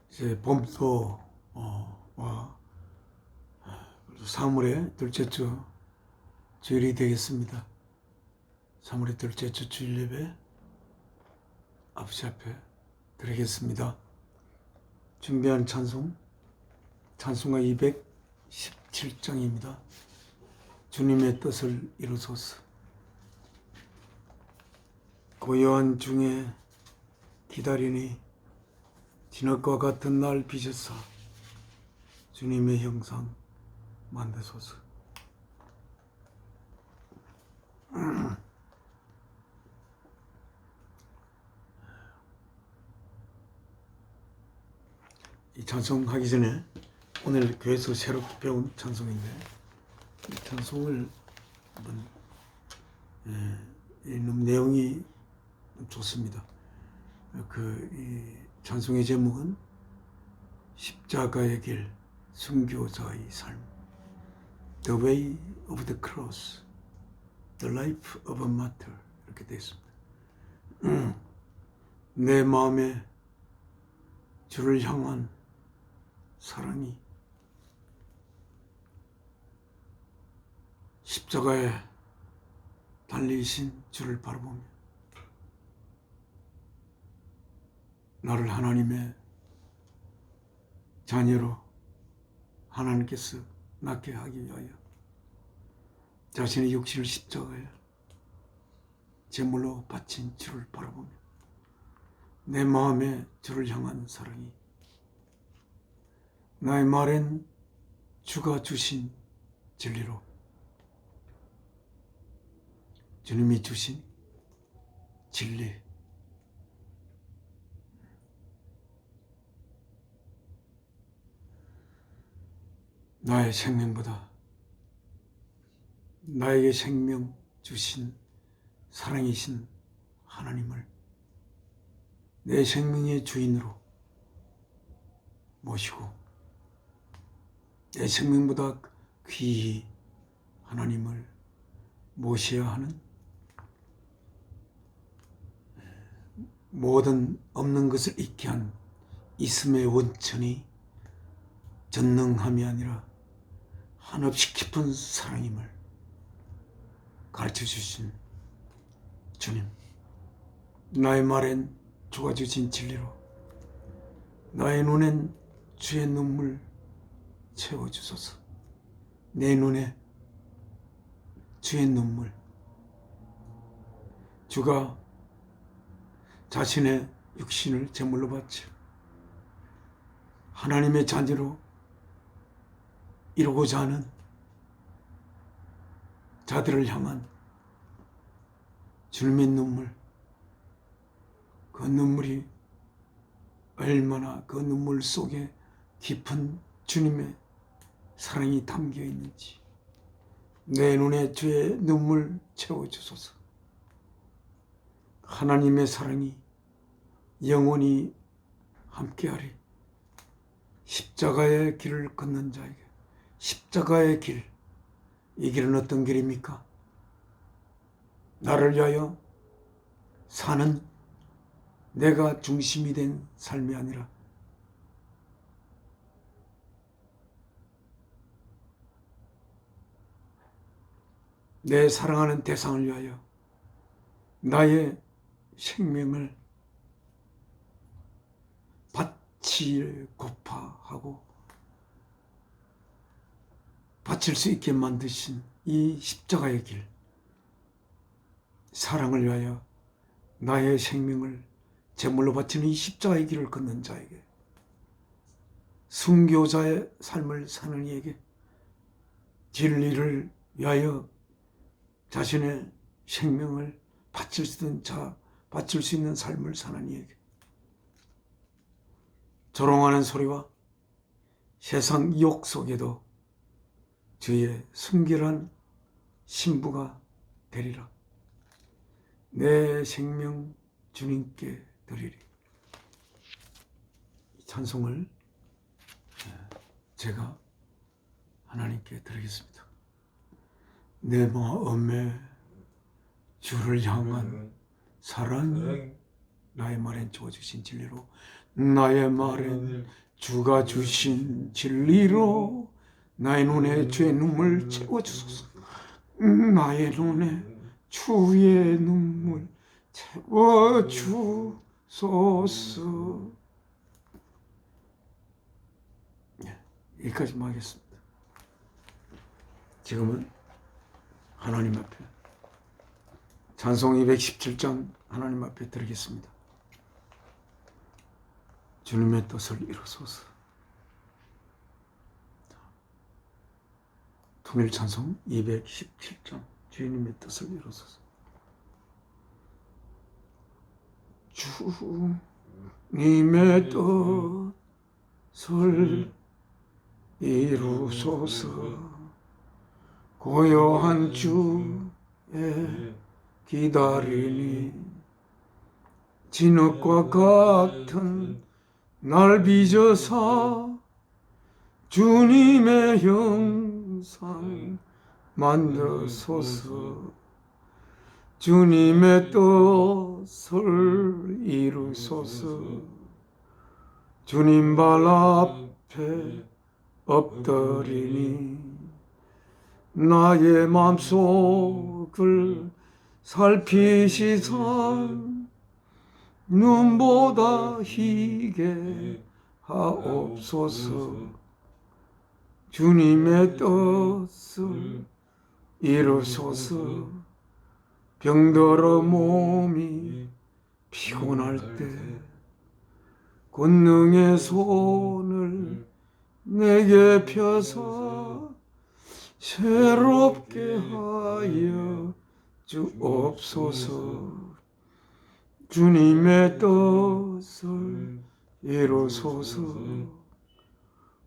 이제 봄도 와 3월의 둘째 주 주일이 되겠습니다. 3월의 둘째 주 주일 예배 아버지 앞에 드리겠습니다. 준비한 찬송가 217장입니다. 주님의 뜻을 이루소서. 고요한 중에 기다리니 진흙과 같은 날 비셨사 주님의 형상 만드소서. 이 찬송하기 전에 오늘 교회에서 새롭게 배운 찬송인데 이 찬송을 한번 읽는 내용이 좋습니다. 이 찬송의 제목은 십자가의 길, 순교자의 삶, The Way of the Cross, The Life of a Martyr 이렇게 되어 있습니다. 내 마음에 주를 향한 사랑이 십자가에 달리신 주를 바라보며 나를 하나님의 자녀로 하나님께서 낳게 하기 위하여 자신의 육신을 십자가에 제물로 바친 주를 바라보며 내 마음에 주를 향한 사랑이 나의 말엔 주가 주신 진리로 주님이 주신 진리 나의 생명보다 나에게 생명 주신 사랑이신 하나님을 내 생명의 주인으로 모시고 내 생명보다 귀히 하나님을 모셔야 하는 모든 없는 것을 있게 한 있음의 원천이 전능함이 아니라 한없이 깊은 사랑임을 가르쳐 주신 주님, 나의 말엔 주가 주신 진리로 나의 눈엔 주의 눈물 채워주소서. 내 눈에 주의 눈물, 주가 자신의 육신을 제물로 바쳐 하나님의 자녀로 이루고자 하는 자들을 향한 주님의 눈물, 그 눈물이 얼마나 그 눈물 속에 깊은 주님의 사랑이 담겨 있는지 내 눈에 주의 눈물 채워주소서. 하나님의 사랑이 영원히 함께하리. 십자가의 길을 걷는 자에게 십자가의 길, 이 길은 어떤 길입니까? 나를 위하여 사는 내가 중심이 된 삶이 아니라 내 사랑하는 대상을 위하여 나의 생명을 바치고파 하고 바칠 수 있게 만드신 이 십자가의 길, 사랑을 위하여 나의 생명을 제물로 바치는 이 십자가의 길을 걷는 자에게, 순교자의 삶을 사는 이에게, 진리를 위하여 자신의 생명을 바칠 수 있는 삶을 사는 이에게, 조롱하는 소리와 세상 유혹 속에도 주의 순결한 신부가 되리라. 내 생명 주님께 드리리. 이 찬송을 제가 하나님께 드리겠습니다. 내 마음에 주를 향한 사랑 나의 말엔 주가 주신 진리로 나의 말엔 주가 주신 진리로 나의 눈에 주의 눈물 채워주소서. 나의 눈에 주의 눈물 채워주소서. 여기까지만 하겠습니다. 지금은 하나님 앞에 찬송 217장 하나님 앞에 드리겠습니다. 주님의 뜻을 이루소서. 통일 찬송 217장 주님의 뜻을 이루소서. 주님의 뜻을 이루소서. 고요한 주에 기다리니 진흙과 같은 날 빚어서 주님의 형상 만드소서. 주님의 뜻을 이루소서. 주님 발 앞에 엎드리니 나의 마음속을 살피시사 눈보다 희게 하옵소서. 주님의 뜻을 이루소서. 병들어 몸이 피곤할 때 권능의 손을 내게 펴서 새롭게 하여 주옵소서. 주님의 뜻을 이루소서.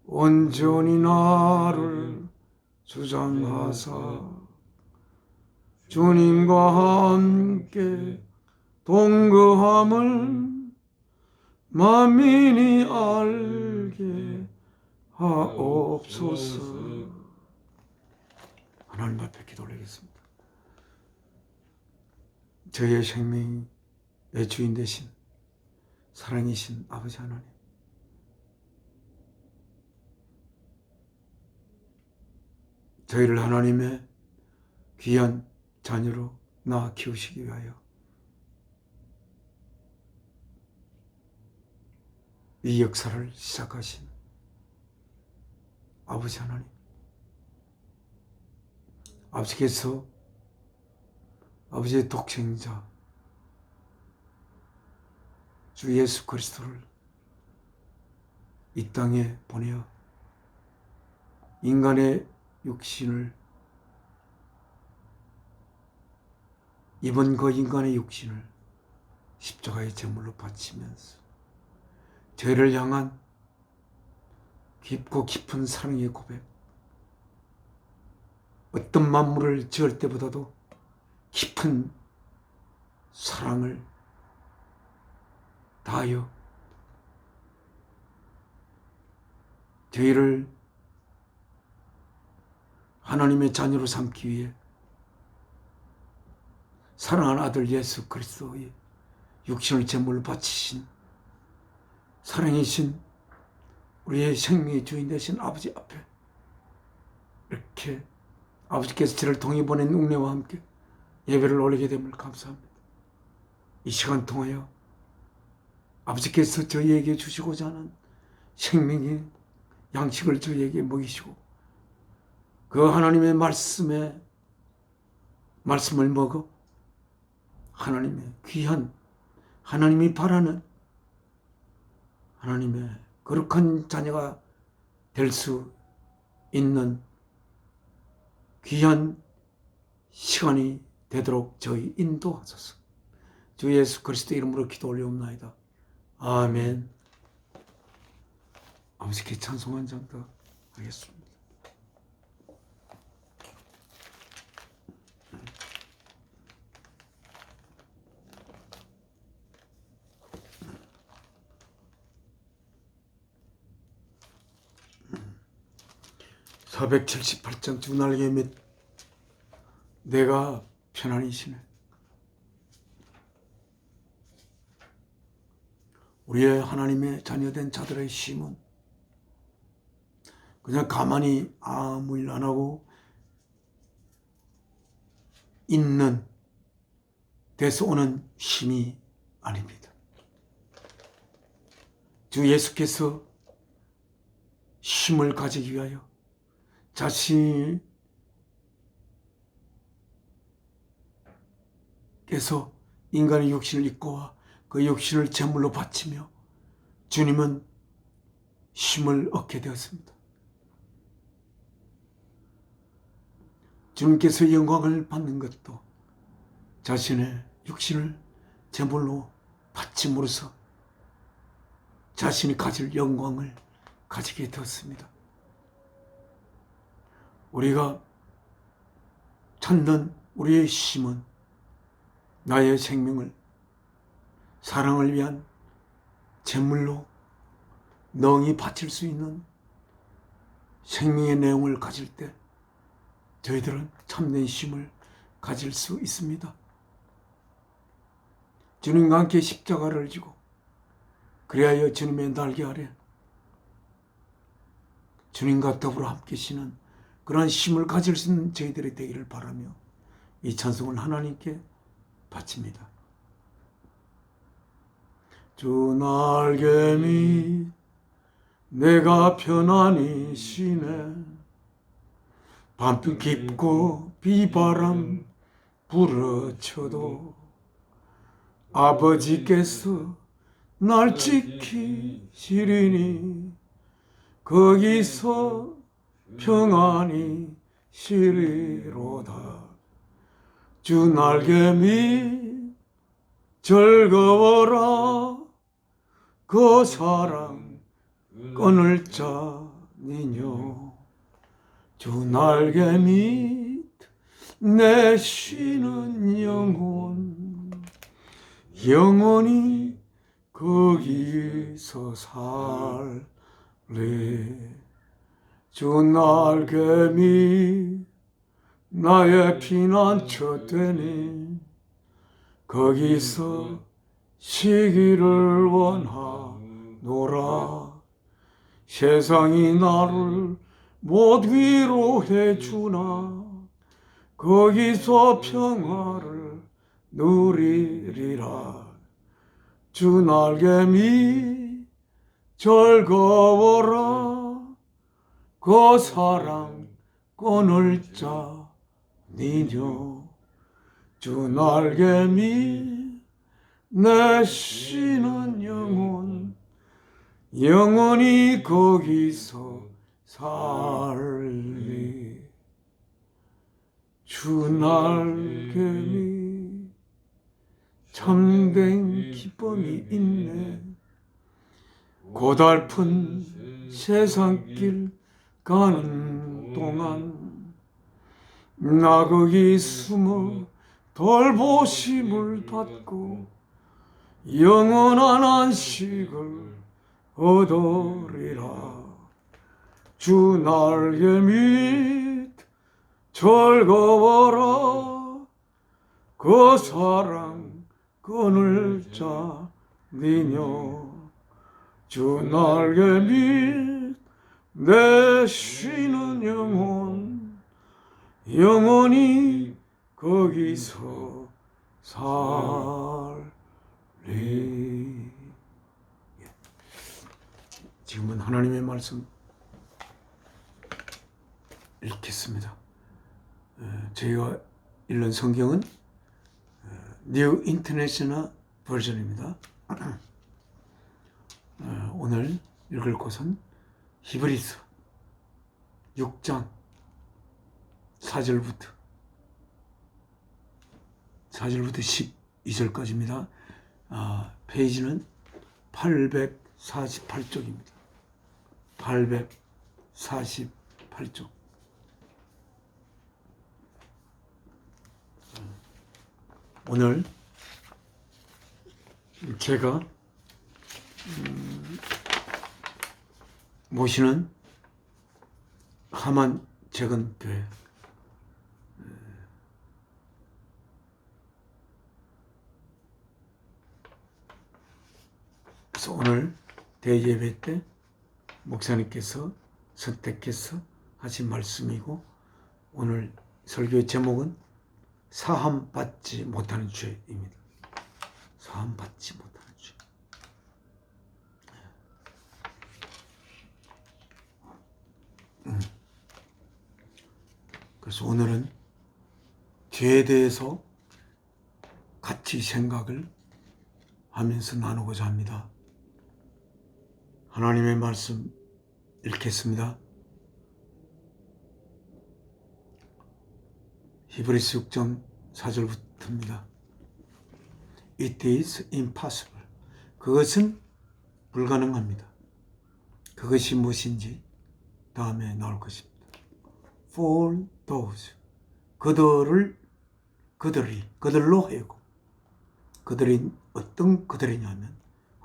온전히 나를 주장하사 주님과 함께 동거함을 만민이 알게 하옵소서. 하나님 앞에 기도 올리겠습니다. 저의 생명의 주인 되신 사랑이신 아버지 하나님, 저희를 하나님의 귀한 자녀로 낳아 키우시기 위하여 이 역사를 시작하신 아버지 하나님, 아버지께서 아버지의 독생자 주 예수 그리스도를 이 땅에 보내어 인간의 육신을 입은 그 인간의 육신을 십자가의 제물로 바치면서 죄를 향한 깊고 깊은 사랑의 고백, 어떤 만물을 지을 때보다도 깊은 사랑을 다하여 저희를 하나님의 자녀로 삼기 위해 사랑하는 아들 예수 그리스도의 육신을 제물로 바치신 사랑이신 우리의 생명의 주인 되신 아버지 앞에 이렇게 아버지께서 저를 통해 보낸 은혜와 함께 예배를 올리게 됨을 감사합니다. 이 시간 통하여 아버지께서 저희에게 주시고자 하는 생명의 양식을 저희에게 먹이시고 그 하나님의 말씀을 먹어 하나님의 귀한, 하나님이 바라는 하나님의 거룩한 자녀가 될 수 있는 귀한 시간이 되도록 저희 인도하소서. 주 예수 그리스도 이름으로 기도 올려옵나이다. 아멘. 아버지께 찬송 한 장 더 하겠습니다. (478장) 주 날개 및 내가 편안히시네. 우리의 하나님의 자녀된 자들의 힘은 그냥 가만히 아무 일 안 하고 있는 데서 오는 힘이 아닙니다. 주 예수께서 힘을 가지기 위하여 자신께서 인간의 육신을 입고 와 그 육신을 제물로 바치며 주님은 힘을 얻게 되었습니다. 주님께서 영광을 받는 것도 자신의 육신을 제물로 바침으로써 자신이 가질 영광을 가지게 되었습니다. 우리가 찾는 우리의 힘은 나의 생명을 사랑을 위한 제물로 능히 바칠 수 있는 생명의 내용을 가질 때 저희들은 참된 힘을 가질 수 있습니다. 주님과 함께 십자가를 지고 그리하여 주님의 날개 아래 주님과 더불어 함께 쉬는 그러한 힘을 가질 수 있는 저희들이 되기를 바라며 이 찬송을 하나님께 바칩니다. 주 날개 밑 내가 편안히 쉬네. 밤빛 깊고 비바람 불어쳐도 아버지께서 날 지키시리니 거기서 평안히 쉬리로다. 주 날개 밑 즐거워라. 그 사랑 끊을 자니뇨. 주 날개 밑 내 쉬는 영혼이 거기서 살래. 주 날개 밑 나의 피난처 되니 거기서 쉬기를 원하노라. 세상이 나를 못 위로해 주나 거기서 평화를 누리리라. 주 날개 밑 즐거워라. 그 사랑 끊을 자니뇨. 주 날개 밑 내 쉬는 영혼이 거기서 살리. 주 날개 밑 참된 기쁨이 있네. 고달픈 세상길 가는 동안 나 거기 숨어 돌보심을 받고 영원한 안식을 얻으리라. 주 날개 밑 즐거워라. 그 사랑 끊을 자니뇨. 주 날개 밑 내 쉬는 영혼이 거기서 살리. 지금은 하나님의 말씀 읽겠습니다. 저희가 읽는 성경은 뉴 인터내셔널 버전입니다. 오늘 읽을 곳은 히브리서 6장 4절부터 12절까지입니다. 페이지는 848쪽입니다. 848쪽. 오늘 제가 모시는 하만 재건교회 그래서 오늘 대예배 때 목사님께서 선택해서 하신 말씀이고, 오늘 설교의 제목은 사함받지 못하는 죄입니다. 사함받지 못하는 죄. 그래서 오늘은 죄에 대해서 같이 생각을 하면서 나누고자 합니다. 하나님의 말씀 읽겠습니다. 히브리서 6장 4절부터입니다. It is impossible. 그것은 불가능합니다. 그것이 무엇인지 다음에 나올 것입니다. For those. 그들로 하여금. 그들이 어떤 그들이냐면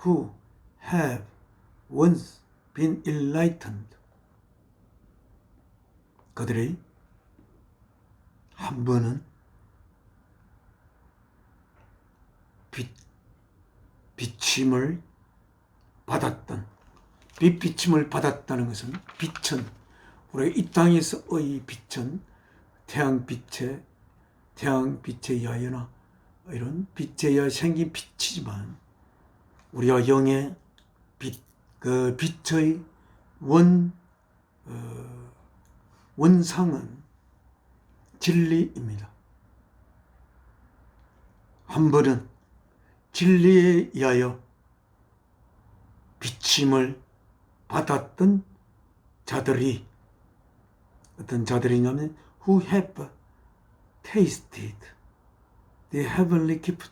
who have once been enlightened. 그들이 한 번은 비침을 받았던, 빛비침을 받았다는 것은 빛은 우리가 이 땅에서의 빛은 태양빛에 의하여나 이런 빛에 의해 생긴 빛이지만 우리가 영의 빛, 그 빛의 원상은 진리입니다. 한 번은 진리에 의하여 비침을 받았던 자들이 어떤 자들이냐면 who have tasted the heavenly gift.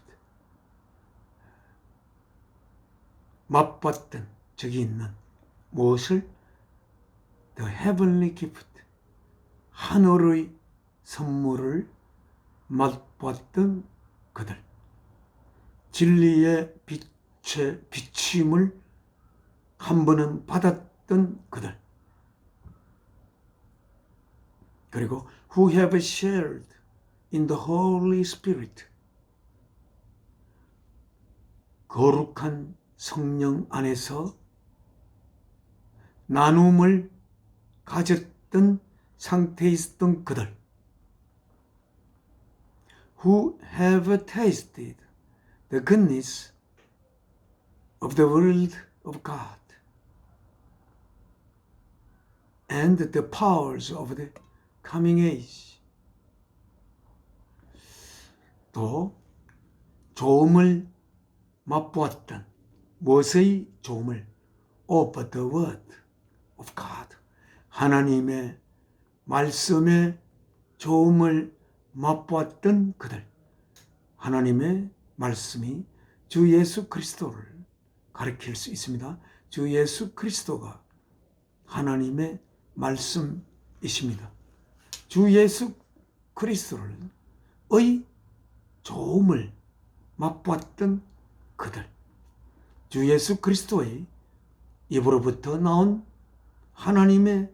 맛봤던 적이 있는 무엇을? the heavenly gift. 하늘의 선물을 맛봤던 그들. 진리의 비침을 한 번은 받았던 그들. 그리고 who have shared in the Holy Spirit. 거룩한 성령 안에서 나눔을 가졌던 상태에 있었던 그들. Who have tasted the goodness of the word of God and the powers of the coming age. 또 좋음을 맛보았던 무엇의 좋음을? of the word of God. 하나님의 말씀의 좋음을 맛보았던 그들. 하나님의 말씀이 주 예수 그리스도를 가리킬 수 있습니다. 주 예수 그리스도가 하나님의 말씀이십니다. 주 예수 그리스도의 좋음을 맛보았던 그들. 주 예수 그리스도의 입으로부터 나온 하나님의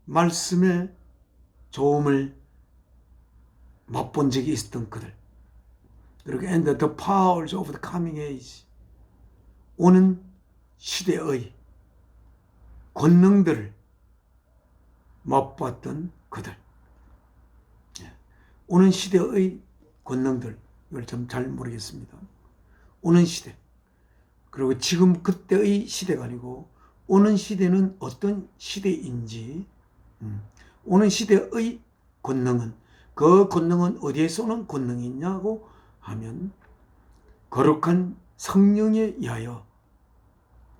말씀의 좋음을 맛본 적이 있었던 그들. 그리고 and the powers of the coming age. 오는 시대의 권능들을 맛봤던 그들. 오는 시대의 권능들, 이걸 좀 잘 모르겠습니다. 오는 시대. 그리고 지금 그때의 시대가 아니고 오는 시대는 어떤 시대인지, 오는 시대의 권능은, 그 권능은 어디에서 오는 권능이냐고 하면 거룩한 성령에 의하여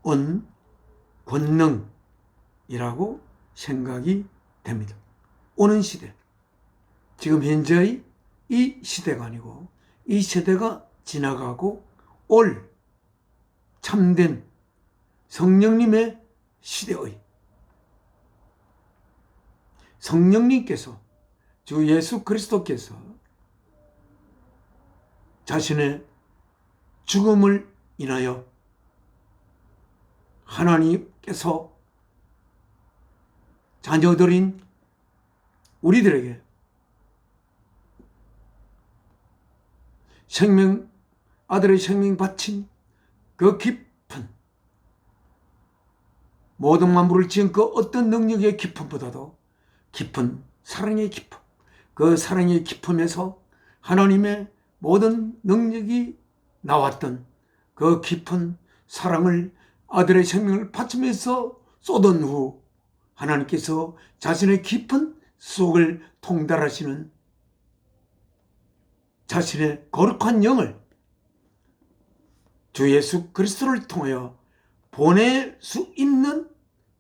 온 권능이라고 생각이 됩니다. 오는 시대. 지금 현재의 이 시대가 아니고 이 세대가 지나가고 올 참된 성령님의 시대의 성령님께서 주 예수 그리스도께서 자신의 죽음을 인하여 하나님께서 자녀들인 우리들에게 아들의 생명 바친 그 깊은 모든 만물을 지은 그 어떤 능력의 깊음보다도 깊은 사랑의 깊음, 그 사랑의 깊음에서 하나님의 모든 능력이 나왔던 그 깊은 사랑을 아들의 생명을 바치면서 쏟은 후 하나님께서 자신의 깊은 속을 통달하시는 자신의 거룩한 영을 주 예수 그리스도를 통하여 보낼 수 있는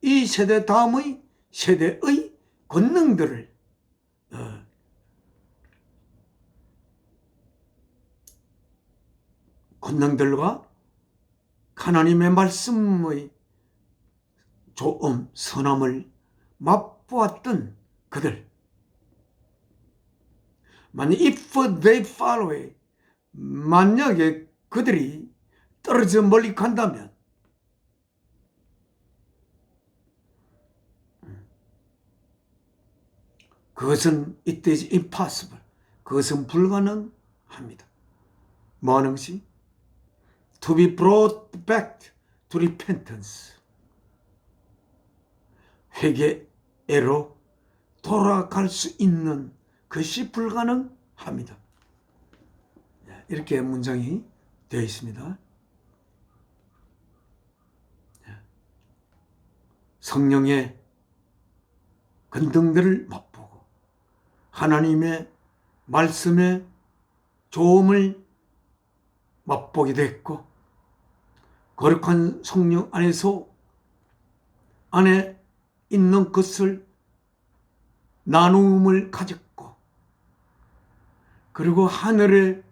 이 세대 다음의 세대의 권능들을 권능들과 하나님의 말씀의 좋음, 선함을 맛보았던 그들. 만약 if they fall away, 만약에 그들이 떨어져 멀리 간다면 그것은 it is impossible. 그것은 불가능합니다. 뭐 하는 것이? To be brought back to repentance. 회개로 돌아갈 수 있는 것이 불가능합니다. 이렇게 문장이 되어 있습니다. 성령의 권능들을 맛보고 하나님의 말씀의 좋음을 맛보게 됐고 거룩한 성령 안에 있는 것을 나눔을 가졌고 그리고 하늘의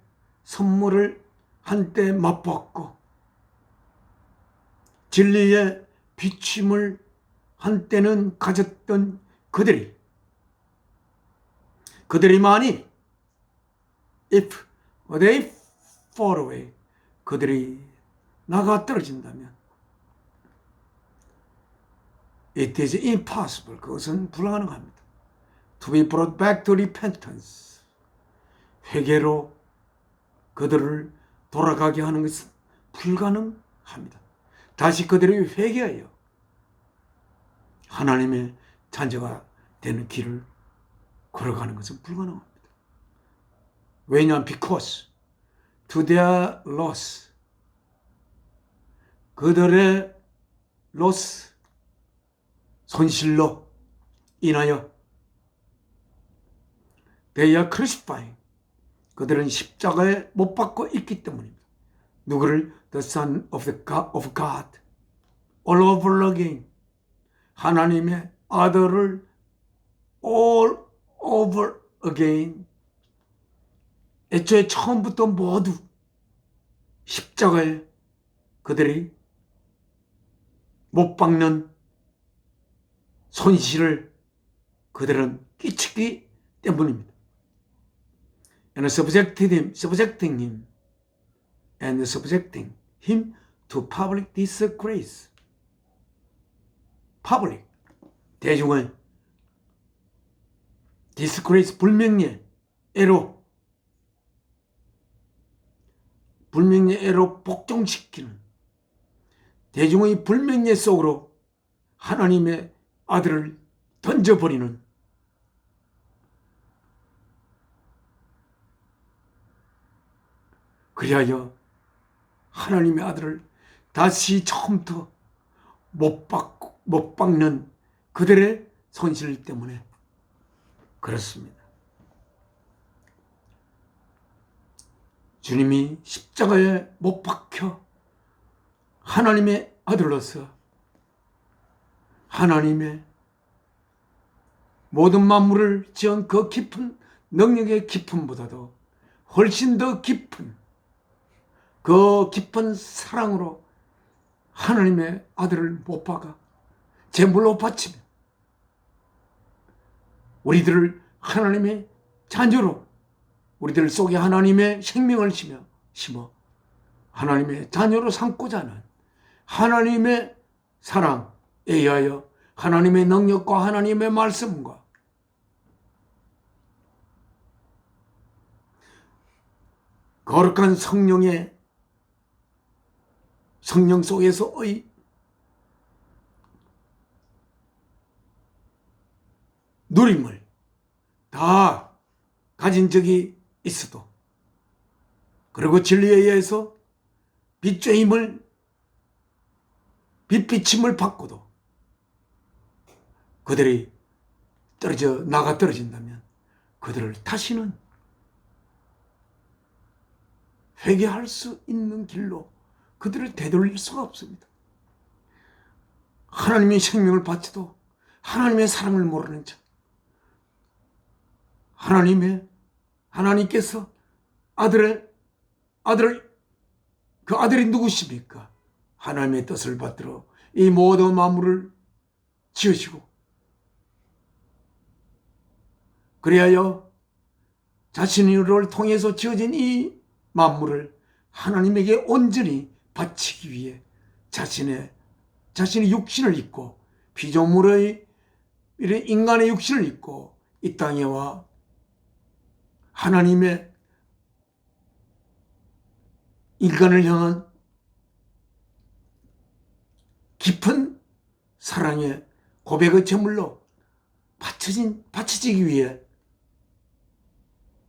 선물을 한때 맛보았고 진리의 비침을 한때는 가졌던 그들이 만일 if they fall away 그들이 나가 떨어진다면 it is impossible 그것은 불가능합니다. To be brought back to repentance 회개로 그들을 돌아가게 하는 것은 불가능합니다. 다시 그들이 회개하여 하나님의 자녀가 되는 길을 걸어가는 것은 불가능합니다. 왜냐하면 because to their loss 그들의 loss 손실로 인하여 they are crucifying 그들은 십자가에 못 박고 있기 때문입니다. 누구를? The Son of God all over again 하나님의 아들을 all over again 애초에 처음부터 모두 십자가에 그들이 못 박는 손실을 그들은 끼치기 때문입니다. And subjecting him and subjecting him to public disgrace. public 대중을 disgrace 불명예로 복종시키는 대중의 불명예 속으로 하나님의 아들을 던져버리는 그리하여 하나님의 아들을 다시 처음부터 못 박는 그들의 손실 때문에 그렇습니다. 주님이 십자가에 못 박혀 하나님의 아들로서 하나님의 모든 만물을 지은 그 깊은 능력의 깊음보다도 훨씬 더 깊은 그 깊은 사랑으로 하나님의 아들을 못 박아 제물로 바치며 우리들을 하나님의 자녀로 우리들 속에 하나님의 생명을 심어 하나님의 자녀로 삼고자 하는 하나님의 사랑에 의하여 하나님의 능력과 하나님의 말씀과 거룩한 성령 속에서의 누림을 다 가진 적이 있어도, 그리고 진리에 의해서 빛비침을 받고도 그들이 나가 떨어진다면 그들을 다시는 회개할 수 있는 길로 그들을 되돌릴 수가 없습니다. 하나님의 생명을 바쳐도 하나님의 사랑을 모르는 자, 하나님께서 그 아들이 누구십니까? 하나님의 뜻을 받들어 이 모든 만물을 지으시고, 그리하여 자신을 통해서 지어진 이 만물을 하나님에게 온전히 바치기 위해 자신의 육신을 입고, 피조물의 인간의 육신을 입고 이 땅에 와 하나님의 인간을 향한 깊은 사랑의 고백의 제물로 바쳐지기 위해,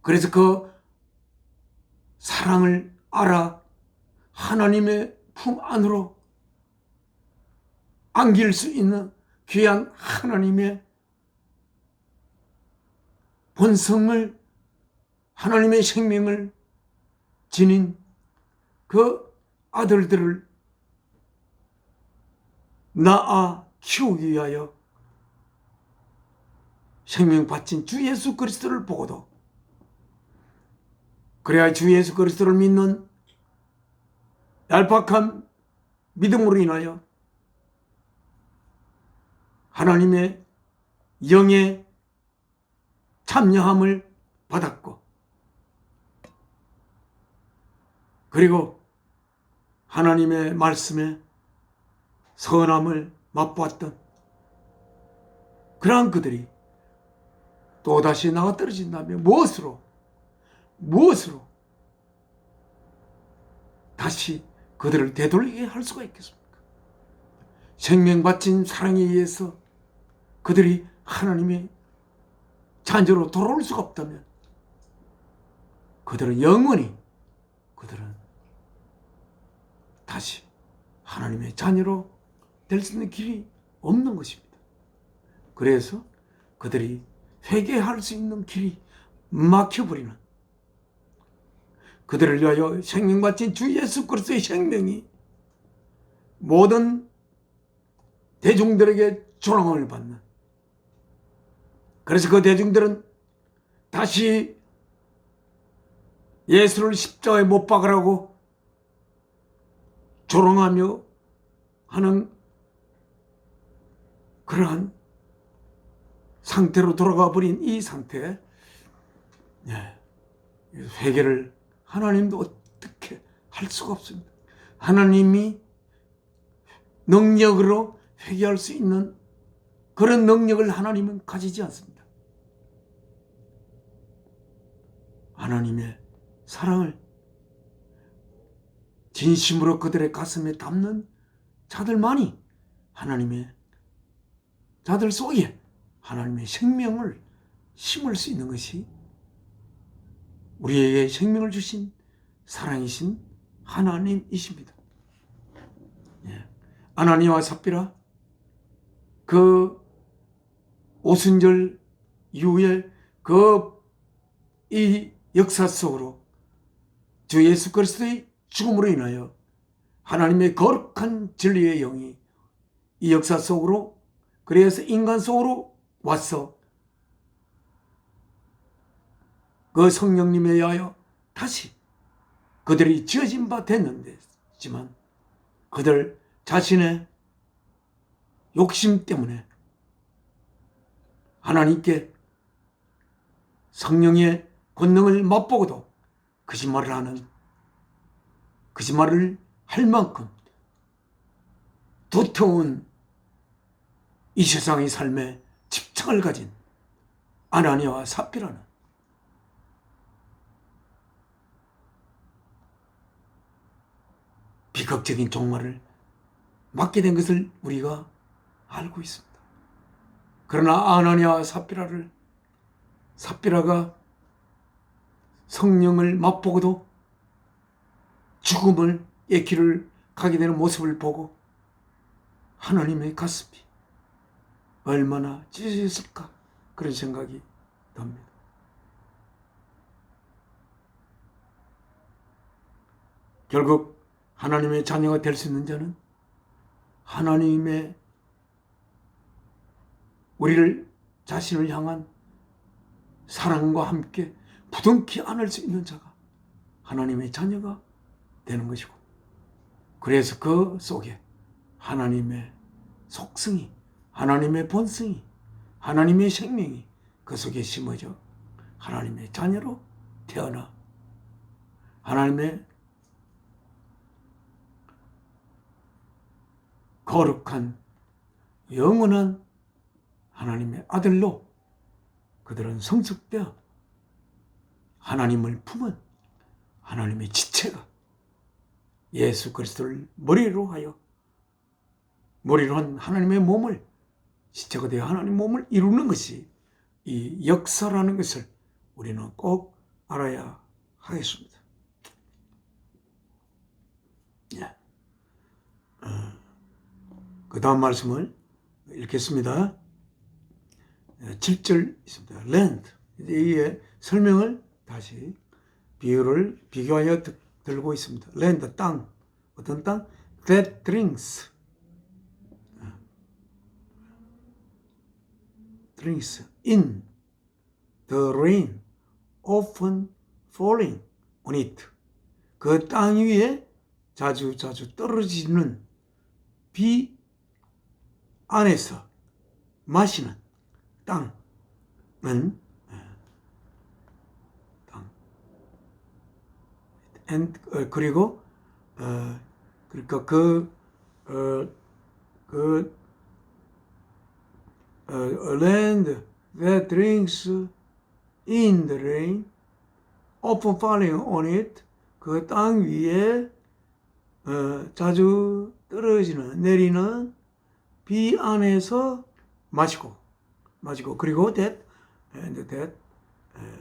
그래서 그 사랑을 알아 하나님의 품 안으로 안길 수 있는 귀한 하나님의 본성을, 하나님의 생명을 지닌 그 아들들을 낳아 키우기 위하여 생명 바친 주 예수 그리스도를 보고도, 그래야 주 예수 그리스도를 믿는 얄팍한 믿음으로 인하여 하나님의 영의 참여함을 받았고, 그리고 하나님의 말씀에 선함을 맛보았던 그러한 그들이 또다시 나가 떨어진다면 무엇으로 다시 그들을 되돌리게 할 수가 있겠습니까? 생명 바친 사랑에 의해서 그들이 하나님의 자녀로 돌아올 수가 없다면 그들은 영원히 다시 하나님의 자녀로 될 수 있는 길이 없는 것입니다. 그래서 그들이 회개할 수 있는 길이 막혀버리는, 그들을 위하여 생명 바친 주 예수 그리스도의 생명이 모든 대중들에게 조롱을 받는, 그래서 그 대중들은 다시 예수를 십자가에 못 박으라고 조롱하며 하는 그러한 상태로 돌아가 버린 이 상태에 회개를 하나님도 어떻게 할 수가 없습니다. 하나님이 능력으로 회개할 수 있는 그런 능력을 하나님은 가지지 않습니다. 하나님의 사랑을 진심으로 그들의 가슴에 담는 자들만이 하나님의 자들 속에 하나님의 생명을 심을 수 있는 것이 우리에게 생명을 주신 사랑이신 하나님이십니다. 아나니아와 삽비라, 그 오순절 이후에 이 역사 속으로 주 예수 그리스도의 죽음으로 인하여 하나님의 거룩한 진리의 영이 이 역사 속으로, 그래서 인간 속으로 와서 그 성령님에 의하여 다시 그들이 지어진 바 됐는데지만 그들 자신의 욕심 때문에 하나님께 성령의 권능을 맛보고도 거짓말을 할 만큼 두터운 이 세상의 삶에 집착을 가진 아나니아와 삽비라는 비극적인 종말을 맞게 된 것을 우리가 알고 있습니다. 그러나 아나니아와 삽비라가 성령을 맛보고도 죽음의 길을 가게 되는 모습을 보고 하나님의 가슴이 얼마나 찢어졌을까, 그런 생각이 듭니다. 결국 하나님의 자녀가 될 수 있는 자는 하나님의 우리를 자신을 향한 사랑과 함께 부둥키 안을 수 있는 자가 하나님의 자녀가 되는 것이고, 그래서 그 속에 하나님의 속성이, 하나님의 본성이, 하나님의 생명이 그 속에 심어져 하나님의 자녀로 태어나 하나님의 거룩한 영원한 하나님의 아들로 그들은 성숙되어 하나님을 품은 하나님의 지체가 예수 그리스도를 머리로 한 하나님의 몸을, 지체가 되어 하나님의 몸을 이루는 것이 이 역사라는 것을 우리는 꼭 알아야 하겠습니다. 그 다음 말씀을 읽겠습니다. 7절 있습니다. land. 이 설명을 다시 비교하여 들고 있습니다. land, 땅. 어떤 땅? that drinks in the rain often falling on it. 그 땅 위에 자주 떨어지는 비 안에서 마시는 땅은 그리고 그러니까 land that drinks in the rain often falling on it. 그 땅 위에 자주 내리는 비 안에서 마시고 그리고 that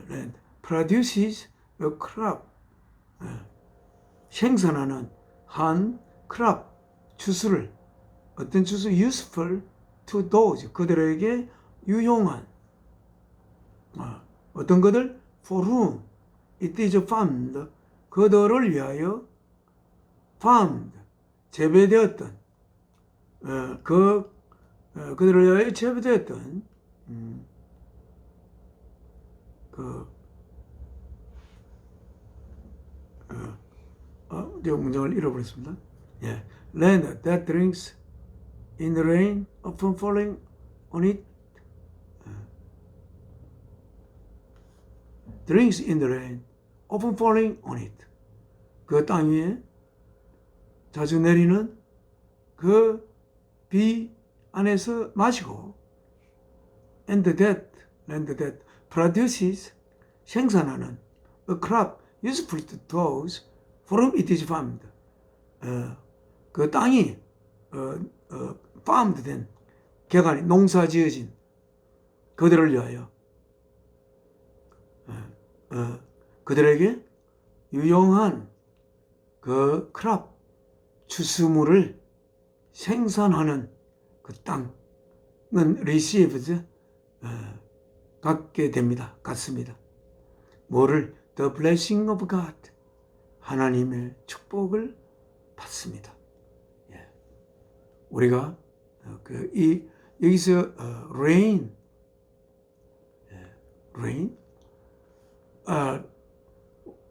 land produces a crop. 생산하는 한 crop, 추수를, 어떤 추수? useful to those, 그들에게 유용한, 어떤 것들? for whom it is farmed, 그들을 위하여 farmed, 재배되었던, 그들을 위하여 재배되었던 문장을 잃어버렸습니다. 예. land that drinks in the rain often falling on it. drinks in the rain often falling on it. 그 땅 위에 자주 내리는 그 비 안에서 마시고, and that produces, 생산하는 a crop useful to those for whom it is farmed. 그 땅이 farmed 된, 개간이 농사 지어진 그들을 위하여 그들에게 유용한 그 크랍, 추수물을 생산하는 그 땅은 received, 갖습니다. 뭐를? The blessing of God, 하나님의 축복을 받습니다. 예. 우리가 여기서 rain,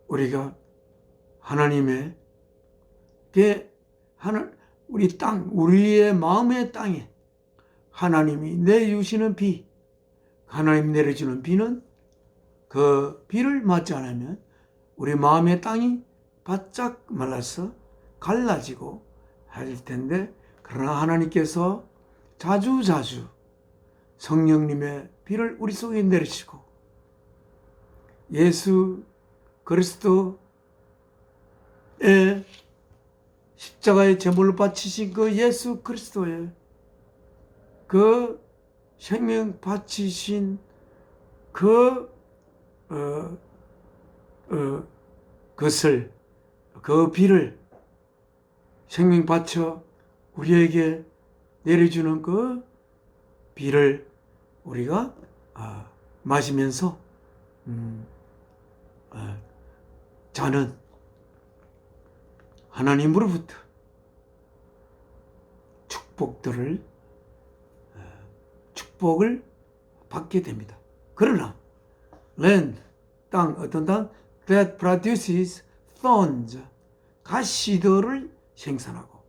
우리가 하나님의 우리 땅, 우리의 마음의 땅에 하나님이 내주시는 비, 하나님이 내려주는 비는 그 비를 맞지 않으면 우리 마음의 땅이 바짝 말라서 갈라지고 할 텐데, 그러나 하나님께서 자주 성령님의 비를 우리 속에 내리시고 예수 그리스도의 십자가의 제물로 바치신 그 예수 그리스도의 그 생명 바치신 그 것을, 그 비를 생명 바쳐 우리에게 내려주는 그 비를 우리가 마시면서 자는 하나님으로부터 축복을 받게 됩니다. 그러나 land, 땅, 어떤 땅 that produces thorns, 가시들을 생산하고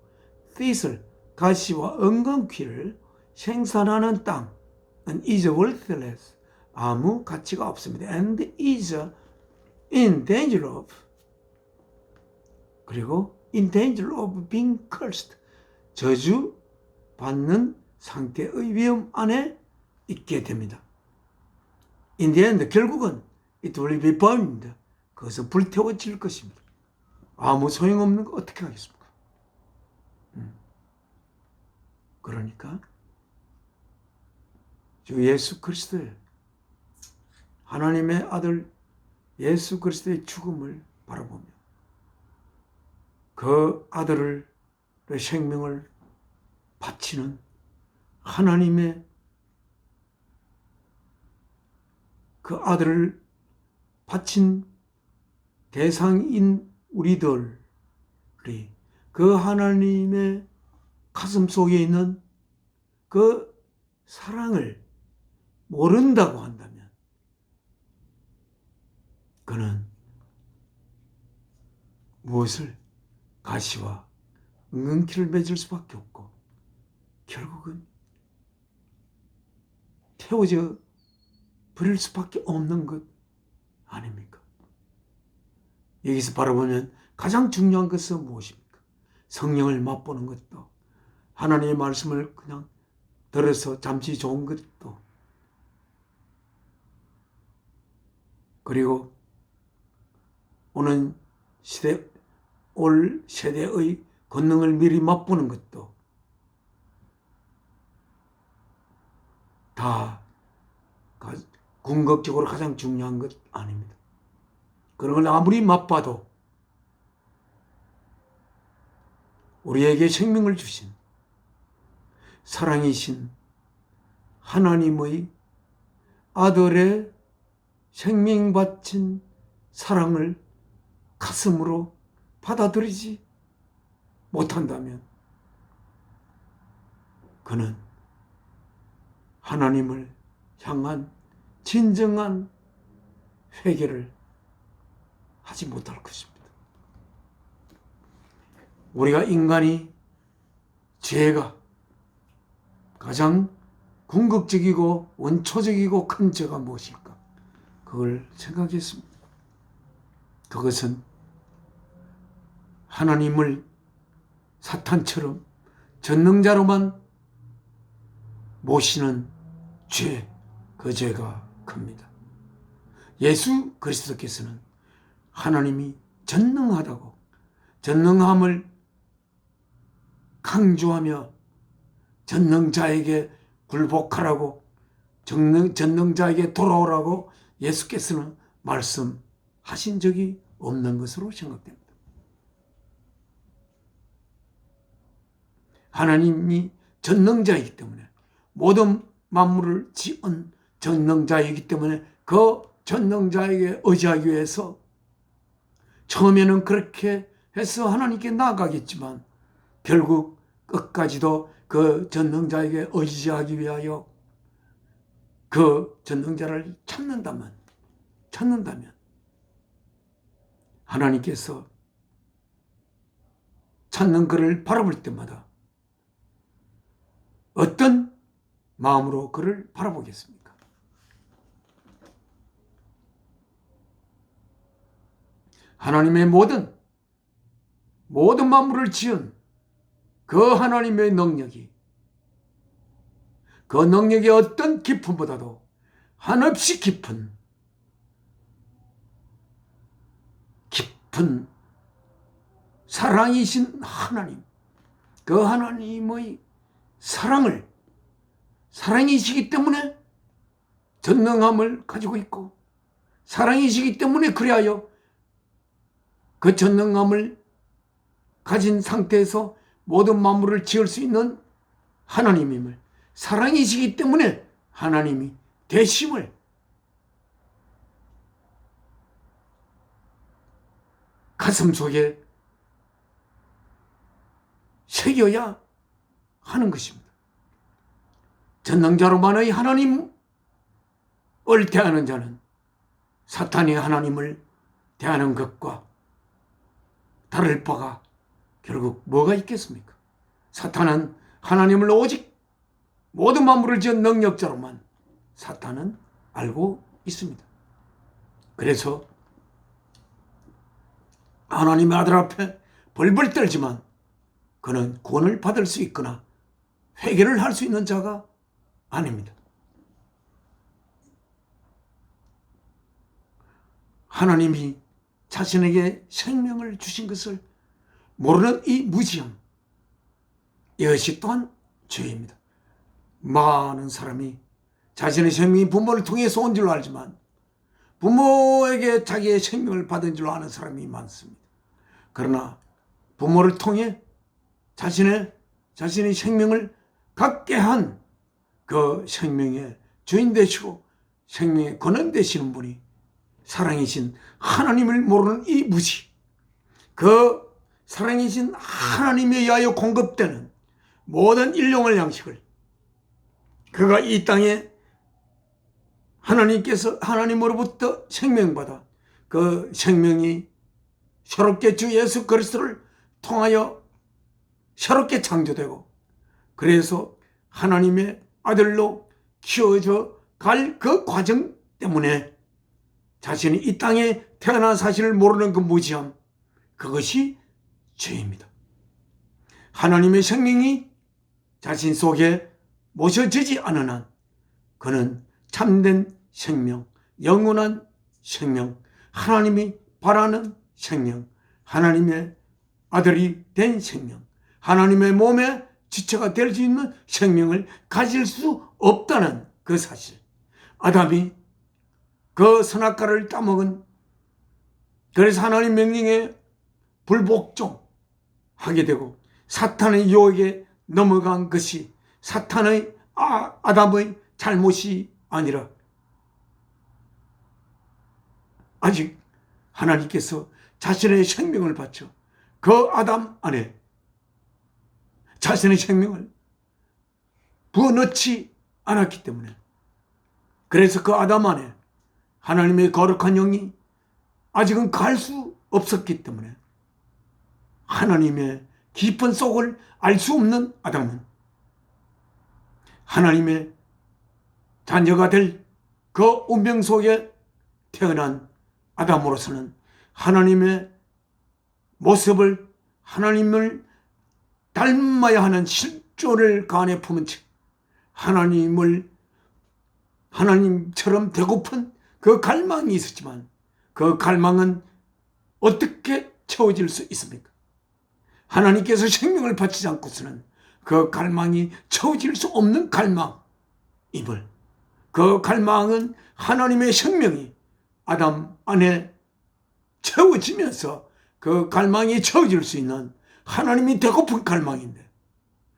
thistle, 가시와 엉겅퀴를 생산하는 땅은 is worthless, 아무 가치가 없습니다. and is in danger of, 그리고 in danger of being cursed, 저주 받는 상태의 위험 안에 있게 됩니다. In the end, 결국은 it will be burned, 그것은 불태워질 것입니다. 아무 소용없는 거 어떻게 하겠습니까? 그러니까 주 예수 그리스도의, 하나님의 아들 예수 그리스도의 죽음을 바라보며 그 아들의 생명을 바치는 하나님의 그 아들을 바친 대상인 우리들이 그 하나님의 가슴 속에 있는 그 사랑을 모른다고 한다면 그는 무엇을 가시와 엉겅퀴를 맺을 수밖에 없고 결국은 태워져 버릴 수밖에 없는 것 아닙니까? 여기서 바라보면 가장 중요한 것은 무엇입니까? 성령을 맛보는 것도, 하나님의 말씀을 그냥 들어서 잠시 좋은 것도, 그리고 올 세대의 권능을 미리 맛보는 것도 다 궁극적으로 가장 중요한 것 아닙니다. 그런 걸 아무리 맛봐도 우리에게 생명을 주신 사랑이신 하나님의 아들의 생명 바친 사랑을 가슴으로 받아들이지 못한다면 그는 하나님을 향한 진정한 회개를 하지 못할 것입니다. 우리가 인간이 죄가 가장 궁극적이고 원초적이고 큰 죄가 무엇일까? 그걸 생각했습니다. 그것은 하나님을 사탄처럼 전능자로만 모시는 죄, 그 죄가 큽니다. 예수 그리스도께서는 하나님이 전능하다고, 전능함을 강조하며 전능자에게 굴복하라고, 전능자에게 돌아오라고 예수께서는 말씀하신 적이 없는 것으로 생각됩니다. 하나님이 전능자이기 때문에, 모든 만물을 지은 전능자이기 때문에 그 전능자에게 의지하기 위해서 처음에는 그렇게 해서 하나님께 나아가겠지만 결국 끝까지도 그 전능자에게 의지하기 위하여 그 전능자를 찾는다면 하나님께서 찾는 그를 바라볼 때마다 어떤 마음으로 그를 바라보겠습니까? 하나님의 모든 만물을 지은 그 하나님의 능력이, 그 능력의 어떤 깊음보다도 한없이 깊은 사랑이신 하나님, 그 하나님의 사랑을 사랑이시기 때문에 전능함을 가지고 있고, 사랑이시기 때문에 그리하여 그 전능함을 가진 상태에서 모든 만물을 지을 수 있는 하나님임을, 사랑이시기 때문에 하나님이 되심을 가슴속에 새겨야 하는 것입니다. 전능자로만의 하나님을 대하는 자는 사탄이 하나님을 대하는 것과 다를 바가 결국 뭐가 있겠습니까? 사탄은 하나님을 오직 모든 만물을 지은 능력자로만 사탄은 알고 있습니다. 그래서 하나님의 아들 앞에 벌벌 떨지만 그는 구원을 받을 수 있거나 회개를 할 수 있는 자가 아닙니다. 하나님이 자신에게 생명을 주신 것을 모르는 이 무지함, 이것이 또한 죄입니다. 많은 사람이 자신의 생명이 부모를 통해서 온 줄로 알지만 부모에게 자기의 생명을 받은 줄로 아는 사람이 많습니다. 그러나 부모를 통해 자신의 생명을 갖게 한 그 생명의 주인 되시고 생명의 근원 되시는 분이 사랑이신 하나님을 모르는 이 무지, 그 사랑이신 하나님에 의하여 공급되는 모든 일용할 양식을 그가 이 땅에 하나님으로부터 생명받아 그 생명이 새롭게 주 예수 그리스도를 통하여 새롭게 창조되고, 그래서 하나님의 아들로 키워져 갈 그 과정 때문에 자신이 이 땅에 태어난 사실을 모르는 그 무지함, 그것이 죄입니다. 하나님의 생명이 자신 속에 모셔지지 않은 한 그는 참된 생명, 영원한 생명, 하나님이 바라는 생명, 하나님의 아들이 된 생명, 하나님의 몸에 지체가 될 수 있는 생명을 가질 수 없다는 그 사실. 아담이 그 선악과를 따먹은, 그래서 하나님 명령에 불복종하게 되고 사탄의 유혹에 넘어간 것이 사탄의 아담의 잘못이 아니라 아직 하나님께서 자신의 생명을 바쳐 그 아담 안에 자신의 생명을 부어넣지 않았기 때문에, 그래서 그 아담 안에 하나님의 거룩한 영이 아직은 갈 수 없었기 때문에 하나님의 깊은 속을 알 수 없는 아담은 하나님의 자녀가 될 그 운명 속에 태어난 아담으로서는 하나님의 모습을, 하나님을 닮아야 하는 실존을 간에 품은 채 하나님처럼 되고픈 그 갈망이 있었지만 그 갈망은 어떻게 채워질 수 있습니까? 하나님께서 생명을 바치지 않고서는 그 갈망이 채워질 수 없는 갈망임을, 그 갈망은 하나님의 생명이 아담 안에 채워지면서 그 갈망이 채워질 수 있는 하나님이 되고픈 갈망인데,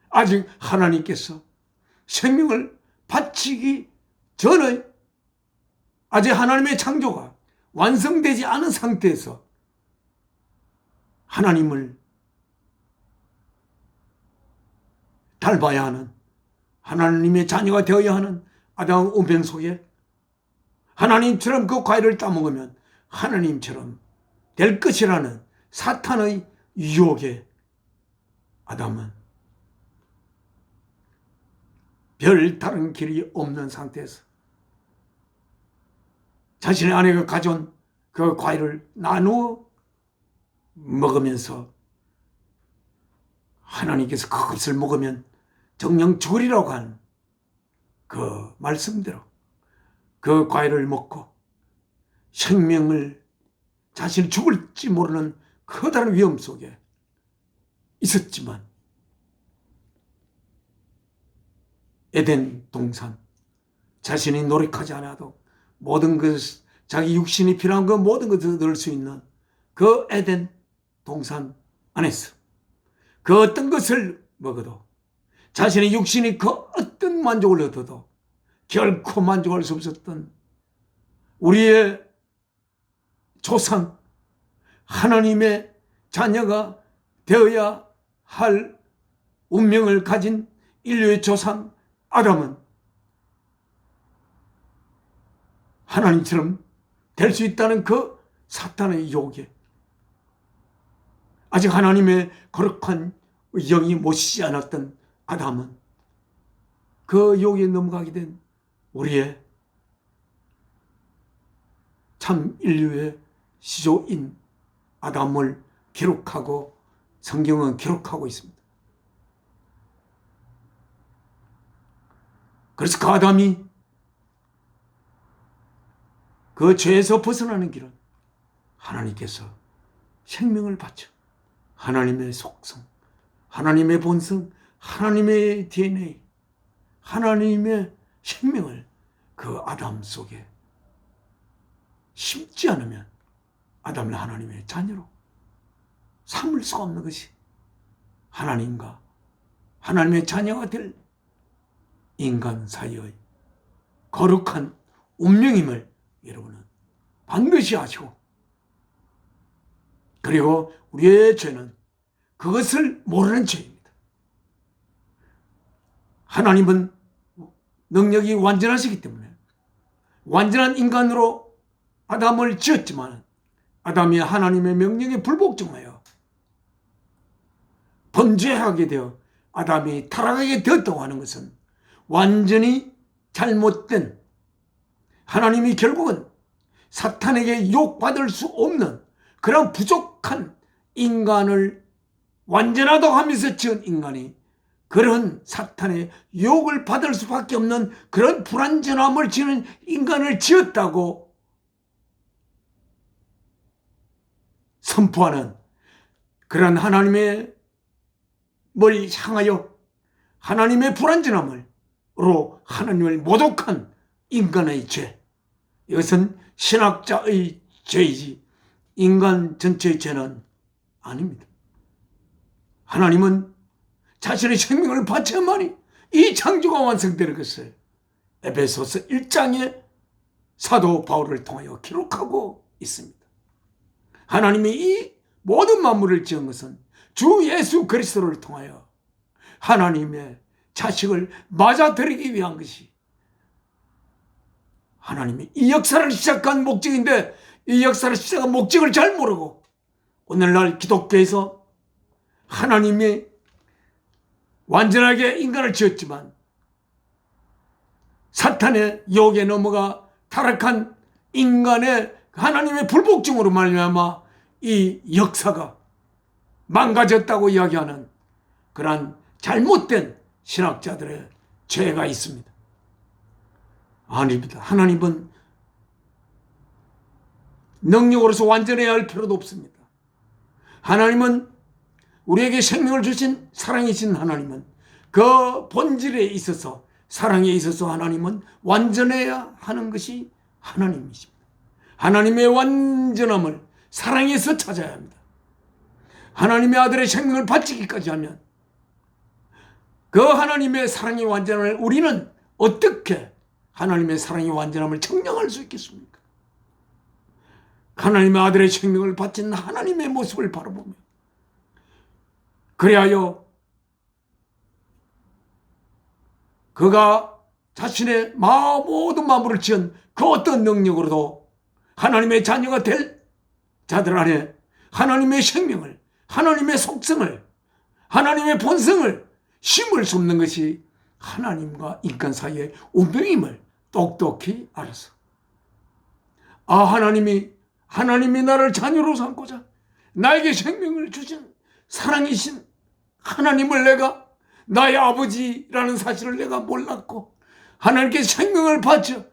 아직 하나님께서 생명을 바치기 전에 아직 하나님의 창조가 완성되지 않은 상태에서 하나님을 닮아야 하는, 하나님의 자녀가 되어야 하는 아담 운명 속에 하나님처럼 그 과일을 따먹으면 하나님처럼 될 것이라는 사탄의 유혹에 아담은 별 다른 길이 없는 상태에서 자신의 아내가 가져온 그 과일을 나누어 먹으면서 하나님께서 그것을 먹으면 정령 죽으리라고 하는 그 말씀대로 그 과일을 먹고 생명을, 자신이 죽을지 모르는 커다란 위험 속에 있었지만 에덴 동산, 자신이 노력하지 않아도 모든 것, 자기 육신이 필요한 그 모든 것을 얻을 수 있는 그 에덴 동산 안에서 그 어떤 것을 먹어도 자신의 육신이 그 어떤 만족을 얻어도 결코 만족할 수 없었던 우리의 조상, 하나님의 자녀가 되어야 할 운명을 가진 인류의 조상 아담은 하나님처럼 될 수 있다는 그 사탄의 유혹에 아직 하나님의 거룩한 영이 모시지 않았던 아담은 그 유혹에 넘어가게 된 우리의 참 인류의 시조인 아담을 기록하고 성경은 기록하고 있습니다. 그래서 그 아담이 그 죄에서 벗어나는 길은 하나님께서 생명을 바쳐 하나님의 속성, 하나님의 본성, 하나님의 DNA, 하나님의 생명을 그 아담 속에 심지 않으면 아담을 하나님의 자녀로 삼을 수가 없는 것이 하나님과 하나님의 자녀가 될 인간 사이의 거룩한 운명임을 여러분은 반드시 아시고, 그리고 우리의 죄는 그것을 모르는 죄입니다. 하나님은 능력이 완전하시기 때문에 완전한 인간으로 아담을 지었지만 아담이 하나님의 명령에 불복종하여 범죄하게 되어 아담이 타락하게 되었다고 하는 것은 완전히 잘못된, 하나님이 결국은 사탄에게 유혹받을 수 없는 그런 부족한 인간을 완전하다고 하면서 지은 인간이 그런 사탄의 유혹을 받을 수밖에 없는 그런 불완전함을 지는 인간을 지었다고 선포하는 그런 하나님의 뭘 향하여 하나님의 불완전함으로 하나님을 모독한 인간의 죄, 이것은 신학자의 죄이지 인간 전체의 죄는 아닙니다. 하나님은 자신의 생명을 바쳐야만이 이 창조가 완성될 것을 에베소서 1장에 사도 바울을 통하여 기록하고 있습니다. 하나님이 이 모든 만물을 지은 것은 주 예수 그리스도를 통하여 하나님의 자식을 맞아들이기 위한 것이 하나님이 이 역사를 시작한 목적인데, 이 역사를 시작한 목적을 잘 모르고 오늘날 기독교에서 하나님이 완전하게 인간을 지었지만 사탄의 유혹에 넘어가 타락한 인간의 하나님의 불복종으로 말미암아 이 역사가 망가졌다고 이야기하는 그러한 잘못된 신학자들의 죄가 있습니다. 아닙니다. 하나님은 능력으로서 완전해야 할 필요도 없습니다. 하나님은 우리에게 생명을 주신 사랑이신 하나님은 그 본질에 있어서, 사랑에 있어서 하나님은 완전해야 하는 것이 하나님이십니다. 하나님의 완전함을 사랑에서 찾아야 합니다. 하나님의 아들의 생명을 바치기까지 하면 그 하나님의 사랑의 완전함을 우리는 어떻게 하나님의 사랑의 완전함을 청량할 수 있겠습니까? 하나님의 아들의 생명을 바친 하나님의 모습을 바라보며 그리하여 그가 자신의 모든 만물을 지은 그 어떤 능력으로도 하나님의 자녀가 될 자들 안에 하나님의 생명을, 하나님의 속성을, 하나님의 본성을 심을 수 없는 것이 하나님과 인간 사이의 운명임을 똑똑히 알아서, 하나님이 나를 자녀로 삼고자 나에게 생명을 주신 사랑이신 하나님을 내가 나의 아버지라는 사실을 내가 몰랐고, 하나님께 생명을 바쳐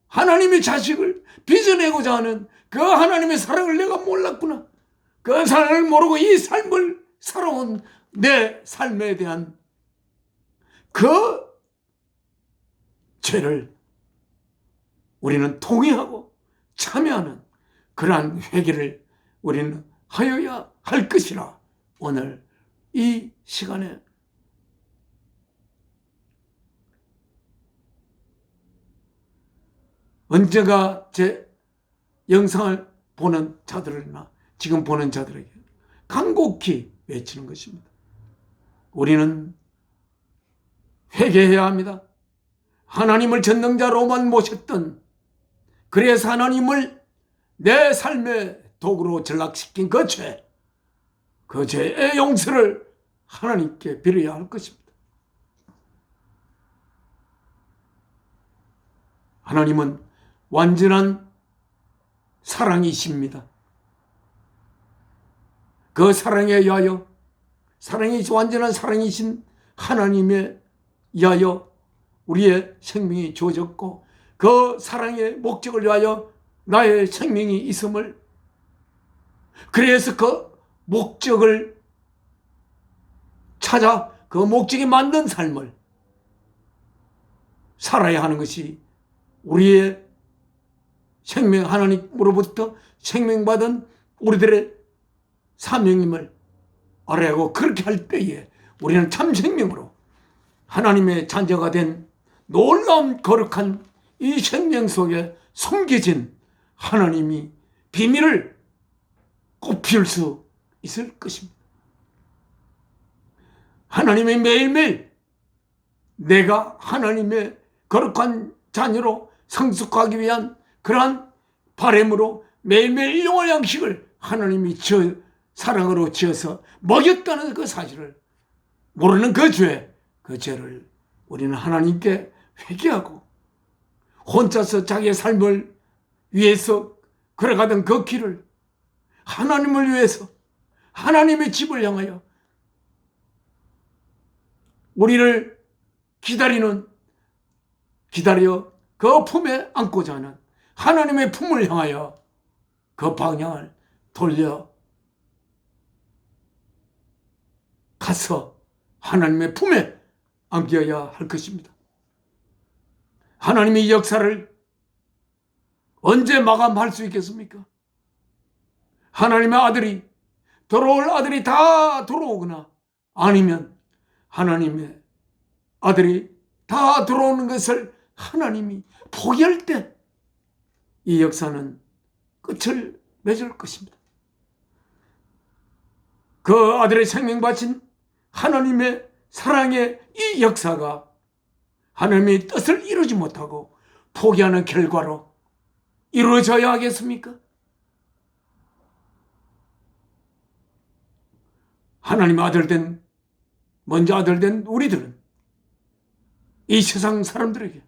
하나님의 자식을 빚어내고자 하는 그 하나님의 사랑을 내가 몰랐구나. 그 사랑을 모르고 이 삶을 살아온 내 삶에 대한 그 죄를 우리는 통회하고 참여하는 그러한 회개를 우리는 하여야 할 것이라 오늘 이 시간에 언제가 제 영상을 보는 자들이나 지금 보는 자들에게 간곡히 외치는 것입니다. 우리는 회개해야 합니다. 하나님을 전능자로만 모셨던, 그래서 하나님을 내 삶의 도구로 전락시킨 그 죄, 그 죄의 용서를 하나님께 빌어야 할 것입니다. 하나님은 완전한 사랑이십니다. 그 사랑에 의하여, 사랑이 완전한 사랑이신 하나님에 의하여 우리의 생명이 주어졌고, 그 사랑의 목적을 위하여 나의 생명이 있음을, 그래서 그 목적을 찾아 그 목적에 맞는 삶을 살아야 하는 것이 우리의 생명, 하나님으로부터 생명받은 우리들의 사명임을 알아야 하고, 그렇게 할 때에 우리는 참 생명으로 하나님의 자녀가 된 놀라운 거룩한 이 생명 속에 숨겨진 하나님이 비밀을 꽃피울 수 있을 것입니다. 하나님의 매일매일 내가 하나님의 거룩한 자녀로 성숙하기 위한 그러한 바람으로 매일매일 일용할 양식을 하나님이 사랑으로 지어서 먹였다는 그 사실을 모르는 그 죄를 우리는 하나님께 회개하고, 혼자서 자기의 삶을 위해서 걸어가던 그 길을 하나님을 위해서, 하나님의 집을 향하여 우리를 기다려 그 품에 안고자 하는 하나님의 품을 향하여 그 방향을 돌려 가서 하나님의 품에 안겨야 할 것입니다. 하나님의 역사를 언제 마감할 수 있겠습니까? 하나님의 아들이, 돌아올 아들이 다 돌아오거나 아니면 하나님의 아들이 다 들어오는 것을 하나님이 포기할 때 이 역사는 끝을 맺을 것입니다. 그 아들의 생명 바친 하나님의 사랑의 이 역사가 하나님의 뜻을 이루지 못하고 포기하는 결과로 이루어져야 하겠습니까? 하나님의 먼저 아들 된 우리들은 이 세상 사람들에게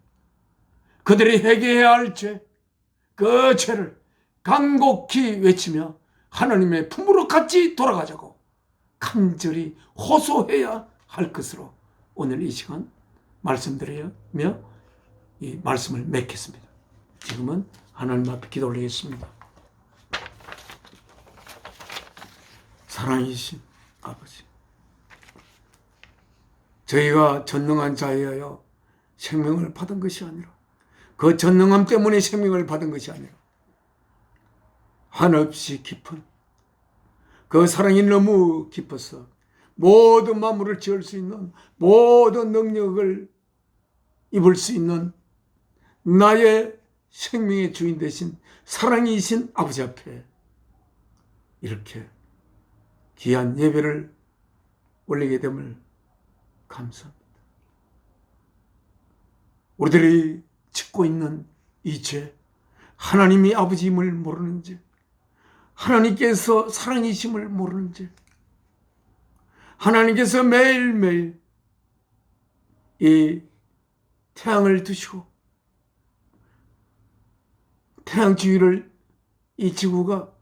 그들이 회개해야 할 죄, 그 죄를 간곡히 외치며 하나님의 품으로 같이 돌아가자고 간절히 호소해야 할 것으로 오늘 이 시간 말씀드리며 이 말씀을 맺겠습니다. 지금은 하나님 앞에 기도 올리겠습니다. 사랑이신 아버지, 저희가 전능한 자에 의하여 생명을 받은 것이 아니라 그 전능함 때문에 생명을 받은 것이 아니라 한없이 깊은 그 사랑이 너무 깊어서 모든 만물을 지을 수 있는, 모든 능력을 입을 수 있는 나의 생명의 주인 되신 사랑이신 아버지 앞에 이렇게 귀한 예배를 올리게 됨을 감사합니다. 우리들이 짓고 있는 이 죄, 하나님이 아버지임을 모르는 죄, 하나님께서 사랑이심을 모르는 죄, 하나님께서 매일매일 이 태양을 두시고 태양 주위를 이 지구가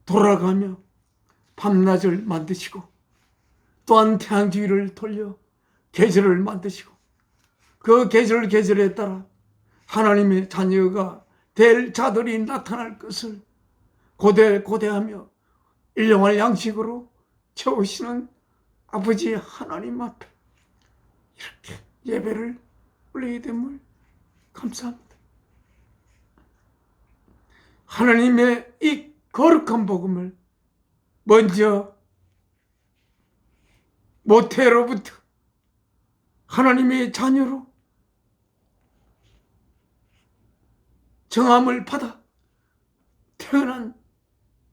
돌아가며 밤낮을 만드시고, 또한 태양 주위를 돌려 계절을 만드시고, 그 계절에 따라 하나님의 자녀가 될 자들이 나타날 것을 고대하며 일용할 양식으로 채우시는 아버지 하나님 앞에 이렇게 예배를 올리게 됨을 감사합니다. 하나님의 이 거룩한 복음을 먼저 모태로부터 하나님의 자녀로 정함을 받아 태어난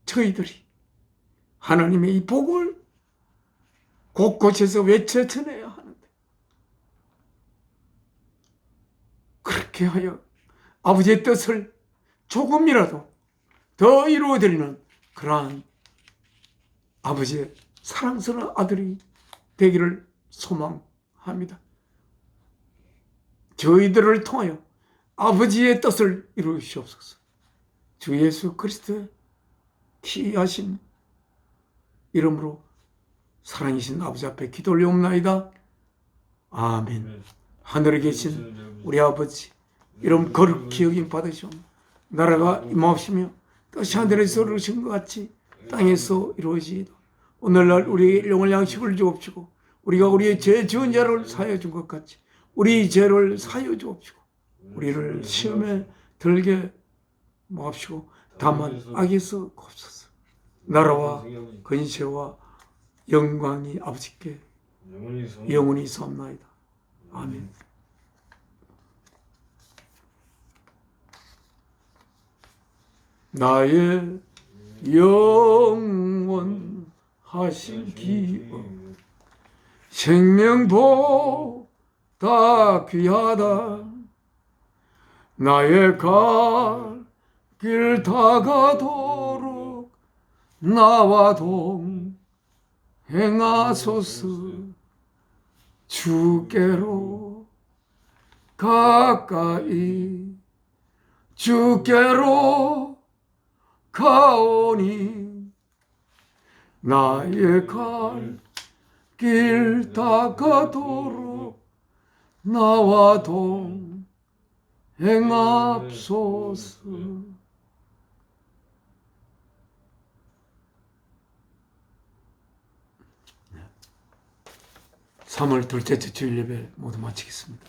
저희들이 하나님의 이 복음을 곳곳에서 외쳐 전해야 하는데, 그렇게 하여 아버지의 뜻을 조금이라도 더 이루어드리는 그러한 아버지의 사랑스러운 아들이 되기를 소망합니다. 저희들을 통하여 아버지의 뜻을 이루시옵소서. 주 예수 그리스도의 귀하신 이름으로 사랑이신 아버지 앞에 기도 올려옵나이다. 아멘. 하늘에 계신 우리 아버지, 이름 거룩히 여김 받으시오. 나라가 임하옵시며 뜻이 하늘에서 이루어진 것 같이 땅에서 이루어지이다. 오늘날 우리에게 일용할 양식을 주옵시고, 우리가 우리의 죄 지은 자를 사하여 준 것 같이 우리 죄를 사하여 주옵시고, 우리를 시험에 들게 마옵시고 다만 악에서 곱소서. 나라와 근세와 영광이 아버지께 영원히 있사옵나이다. 아멘. 나의 영원하신 기업 생명보다 귀하다. 나의 갈 길 다가도록 나와 동행하소서. 주께로 가까이 주께로 가오니 나의 갈 길 다가도록 나와 동행하소서. 3월 둘째 주 주일 예배 모두 마치겠습니다.